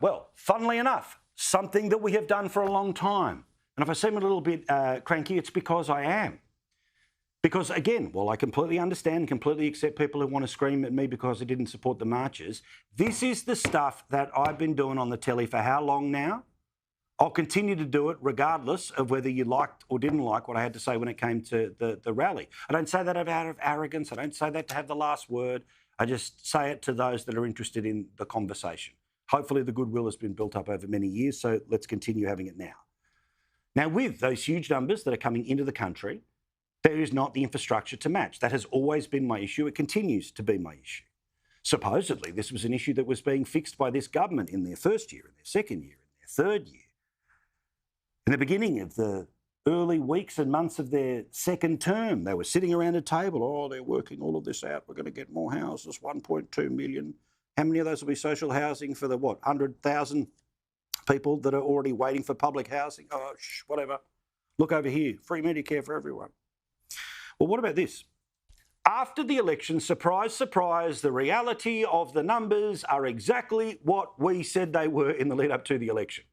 Well, funnily enough, something that we have done for a long time. And if I seem a little bit cranky, it's because I am. Because, again, while I completely understand, completely accept people who want to scream at me because I didn't support the marches, this is the stuff that I've been doing on the telly for how long now? I'll continue to do it regardless of whether you liked or didn't like what I had to say when it came to the rally. I don't say that out of arrogance. I don't say that to have the last word. I just say it to those that are interested in the conversation. Hopefully the goodwill has been built up over many years, so let's continue having it now. Now, with those huge numbers that are coming into the country, there is not the infrastructure to match. That has always been my issue. It continues to be my issue. Supposedly, this was an issue that was being fixed by this government in their first year, in their second year, in their third year. In the beginning of the early weeks and months of their second term, they were sitting around a table. Oh, they're working all of this out. We're going to get more houses, 1.2 million. How many of those will be social housing for the, 100,000 people that are already waiting for public housing? Oh, whatever. Look over here, free Medicare for everyone. Well, what about this? After the election, surprise, surprise, the reality of the numbers are exactly what we said they were in the lead up to the election.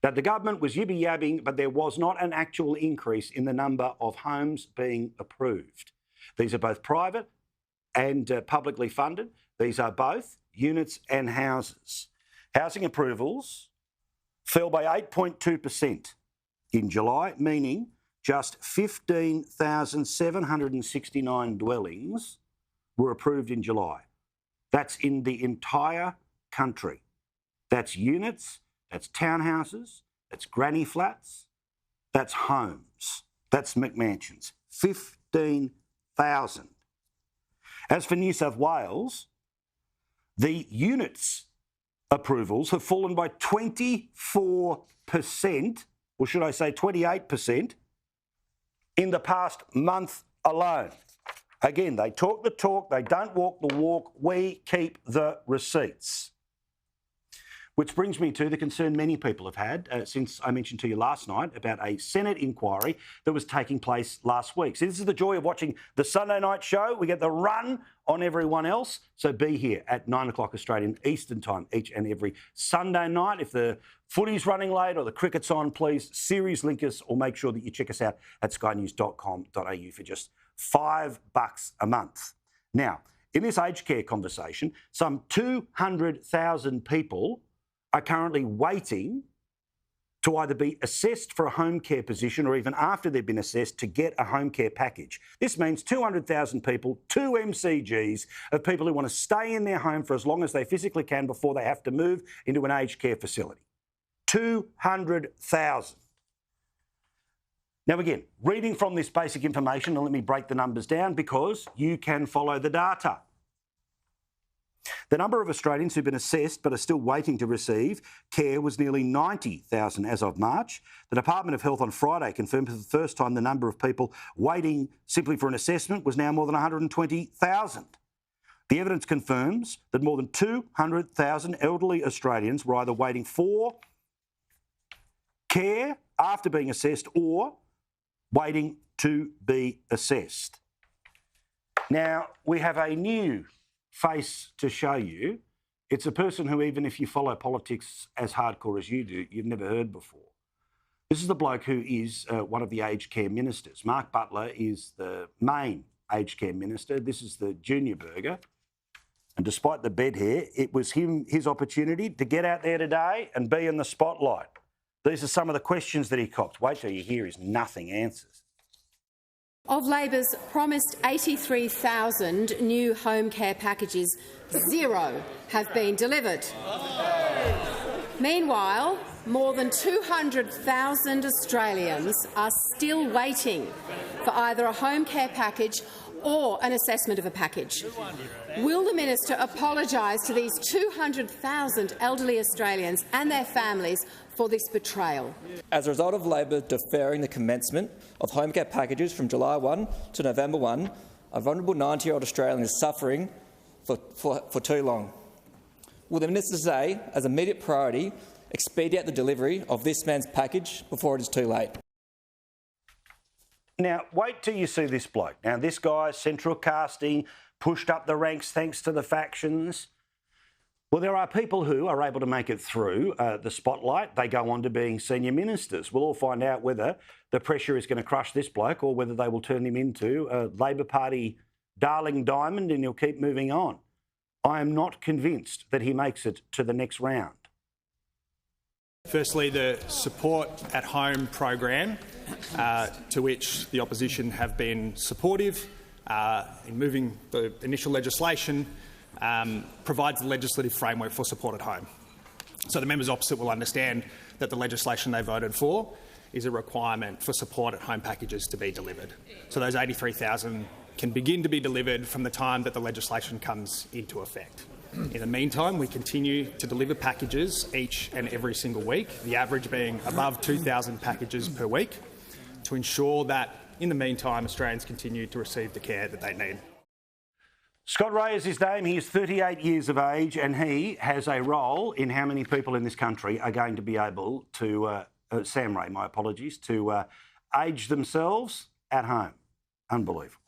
That the government was yibby-yabbing, but there was not an actual increase in the number of homes being approved. These are both private and publicly funded. These are both units and houses. Housing approvals fell by 8.2% in July, meaning just 15,769 dwellings were approved in July. That's in the entire country. That's units, that's townhouses, that's granny flats, that's homes, that's McMansions. 15,000. As for New South Wales, the units approvals have fallen by 24%, or should I say 28%, in the past month alone. Again, they talk the talk, they don't walk the walk, we keep the receipts. Which brings me to the concern many people have had since I mentioned to you last night about a Senate inquiry that was taking place last week. So this is the joy of watching the Sunday night show. We get the run on everyone else. So be here at 9 o'clock Australian Eastern Time each and every Sunday night. If the footy's running late or the cricket's on, please series link us or make sure that you check us out at skynews.com.au for just $5 a month. Now, in this aged care conversation, some 200,000 people are currently waiting to either be assessed for a home care position or even after they've been assessed to get a home care package. This means 200,000 people, 2 MCGs of people who want to stay in their home for as long as they physically can before they have to move into an aged care facility. 200,000. Now again, reading from this basic information, and let me break the numbers down because you can follow the data. The number of Australians who've been assessed but are still waiting to receive care was nearly 90,000 as of March. The Department of Health on Friday confirmed for the first time the number of people waiting simply for an assessment was now more than 120,000. The evidence confirms that more than 200,000 elderly Australians were either waiting for care after being assessed or waiting to be assessed. Now, we have a new face to show you. It's a person who, even if you follow politics as hardcore as you do, you've never heard before. This is the bloke who is one of the aged care ministers. Mark Butler is the main aged care minister. This is the junior burger. And despite the bed hair, it was his opportunity to get out there today and be in the spotlight. These are some of the questions that he copped. Wait till you hear his nothing answers. Of Labor's promised 83,000 new home care packages, 0 have been delivered. Meanwhile, more than 200,000 Australians are still waiting for either a home care package or an assessment of a package. Will the minister apologise to these 200,000 elderly Australians and their families for this betrayal? As a result of Labor deferring the commencement of home care packages from July 1 to November 1, a vulnerable 90-year-old Australian is suffering for too long. Will the minister say, as immediate priority, expedite the delivery of this man's package before it is too late? Now, wait till you see this bloke. Now, this guy, central casting, pushed up the ranks thanks to the factions. Well, there are people who are able to make it through the spotlight. They go on to being senior ministers. We'll all find out whether the pressure is going to crush this bloke or whether they will turn him into a Labor Party darling diamond and he'll keep moving on. I am not convinced that he makes it to the next round. Firstly, the Support at Home program, to which the opposition have been supportive in moving the initial legislation, provides the legislative framework for support at home. So the members opposite will understand that the legislation they voted for is a requirement for support at home packages to be delivered. So those 83,000 can begin to be delivered from the time that the legislation comes into effect. In the meantime, we continue to deliver packages each and every single week, the average being above 2,000 packages per week, to ensure that, in the meantime, Australians continue to receive the care that they need. Scott Ray is his name. He is 38 years of age and he has a role in how many people in this country are going to be able to, Sam Ray, my apologies, to age themselves at home. Unbelievable.